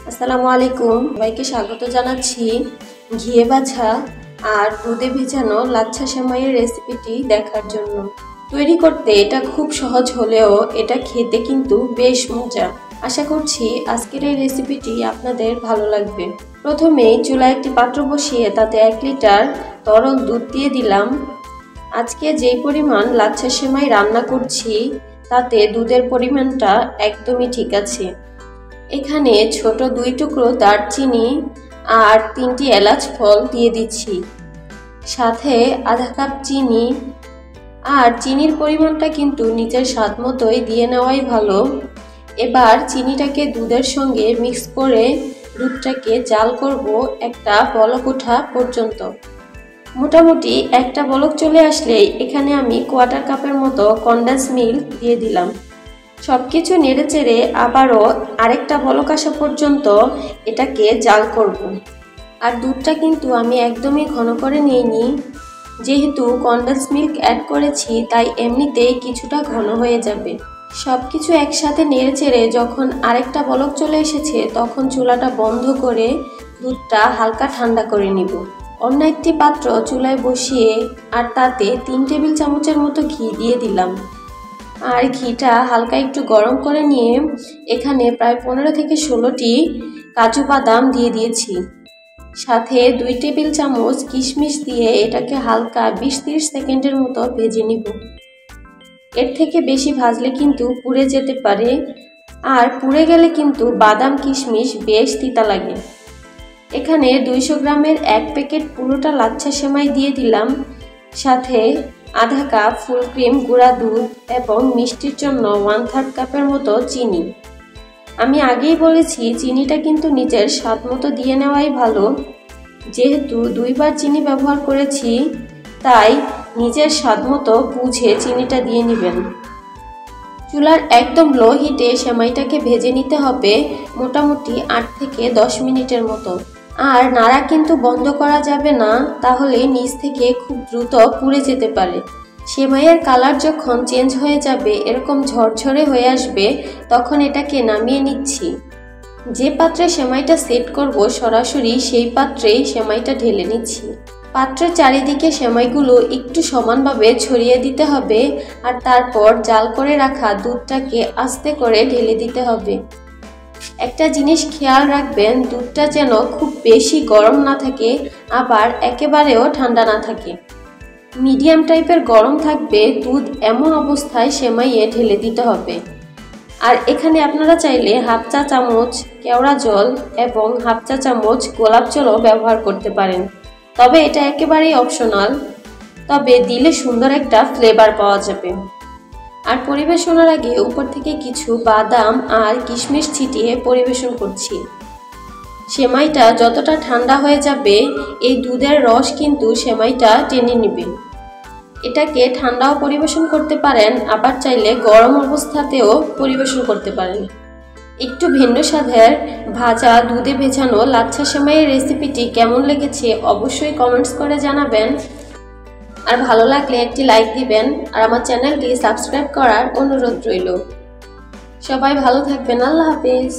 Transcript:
আসসালামু আলাইকুম, সবাইকে স্বাগত জানাচ্ছি ঘিয়ে বাছা আর দুধে ভেজানো লাচ্ছা সেমাইয়ের রেসিপিটি দেখার জন্য। তৈরি করতে এটা খুব সহজ হলেও এটা খেতে কিন্তু বেশ মজা। আশা করছি আজকের এই রেসিপিটি আপনাদের ভালো লাগবে। প্রথমেই চুলায় একটি পাত্র বসিয়ে তাতে 1 লিটার তরল দুধ দিয়ে দিলাম। আজকে যেই পরিমাণ লাচ্ছা সেমাই রান্না করছি তাতে দুধের পরিমাণটা একদমই ঠিক আছে। এখানে ছোট 2 টুকরো দারচিনি আর 3টি এলাচ ফল দিয়ে দিচ্ছি, সাথে আধা কাপ চিনি। আর চিনির পরিমাণটা কিন্তু নিজের স্বাদ মতোই দিয়ে নেওয়াই ভালো। এবার চিনিটাকে দুধের সঙ্গে মিক্স করে দুধটাকে জাল করব একটা বলক ওঠা পর্যন্ত। মোটামুটি একটা বলক চলে আসলেই এখানে আমি 1/4 কাপের মতো কনডেন্স মিল্ক দিয়ে দিলাম। সবকিছু নেড়েচেড়ে আবারও আরেকটা বলক আসা পর্যন্ত এটাকে জাল করব। আর দুধটা কিন্তু আমি একদমই ঘন করে নিইনি, যেহেতু কনডেন্স মিল্ক অ্যাড করেছি তাই এমনিতেই কিছুটা ঘন হয়ে যাবে। সবকিছু একসাথে নেড়েচেড়ে যখন আরেকটা বলক চলে এসেছে তখন চুলাটা বন্ধ করে দুধটা হালকা ঠান্ডা করে নিব। অন্য একটি পাত্র চুলায় বসিয়ে আর তাতে 3 টেবিল চামচের মতো ঘি দিয়ে দিলাম। আর ঘিটা হালকা একটু গরম করে নিয়ে এখানে প্রায় 15 থেকে 16টি কাজু বাদাম দিয়ে দিয়েছি, সাথে 2 টেবিল চামচ কিশমিশ দিয়ে এটাকে হালকা 20-30 সেকেন্ডের মতো ভেজে নিব। এর থেকে বেশি ভাজলে কিন্তু পুড়ে যেতে পারে, আর পুড়ে গেলে কিন্তু বাদাম কিশমিশ বেশ তিতা লাগে। এখানে 200 গ্রামের 1 প্যাকেট পুরোটা লাচ্ছা সেমাই দিয়ে দিলাম, সাথে আধা কাপ ফুল ক্রিম গুঁড়া দুধ এবং মিষ্টির জন্য 1/3 কাপের মতো চিনি। আমি আগেই বলেছি চিনিটা কিন্তু নিজের স্বাদ মতো দিয়ে নেওয়াই ভালো। যেহেতু 2 বার চিনি ব্যবহার করেছি তাই নিজের স্বাদ মতো বুঝে চিনিটা দিয়ে নেবেন। চুলার একদম লো হিটে সেমাইটাকে ভেজে নিতে হবে মোটামুটি 8 থেকে 10 মিনিটের মতো। আর নাড়া কিন্তু বন্ধ করা যাবে না, তাহলে নিচ থেকে খুব দ্রুত পুড়ে যেতে পারে। সেমাইয়ের কালার যখন চেঞ্জ হয়ে যাবে, এরকম ঝরঝরে হয়ে আসবে, তখন এটাকে নামিয়ে নিচ্ছি। যে পাত্রে সেমাইটা সেট করব সরাসরি সেই পাত্রেই সেমাইটা ঢেলে নিচ্ছি। পাত্রের চারিদিকে সেমাইগুলো একটু সমানভাবে ছড়িয়ে দিতে হবে আর তারপর জাল করে রাখা দুধটাকে আস্তে করে ঢেলে দিতে হবে। একটা জিনিস খেয়াল রাখবেন, দুধটা যেন খুব বেশি গরম না থাকে আবার একেবারেও ঠান্ডা না থাকে। মিডিয়াম টাইপের গরম থাকবে দুধ, এমন অবস্থায় সেমাইয়ে ঢেলে দিতে হবে। আর এখানে আপনারা চাইলে 1/2 চা চামচ কেওড়া জল এবং 1/2 চা চামচ গোলাপ জলও ব্যবহার করতে পারেন, তবে এটা একেবারেই অপশনাল, তবে দিলে সুন্দর একটা ফ্লেভার পাওয়া যাবে। আর পরিবেশনের আগে উপর থেকে কিছু বাদাম আর কিশমিশ ছিটিয়ে পরিবেশন করছি। সেমাইটা যতটা ঠান্ডা হয়ে যাবে এই দুধের রস কিন্তু সেমাইটা টেনে নেবে। এটাকে ঠান্ডাও পরিবেশন করতে পারেন, আবার চাইলে গরম অবস্থাতেও পরিবেশন করতে পারেন। একটু ভিন্ন স্বাদের ভাজা দুধে ভেজানো লাচ্ছা সেমাইয়ের রেসিপিটি কেমন লেগেছে অবশ্যই কমেন্টস করে জানাবেন। আর ভালো লাগলে একটি লাইক দিবেন আর আমার চ্যানেলটি সাবস্ক্রাইব করার অনুরোধ রইল। সবাই ভালো থাকবেন। আল্লাহ হাফেজ।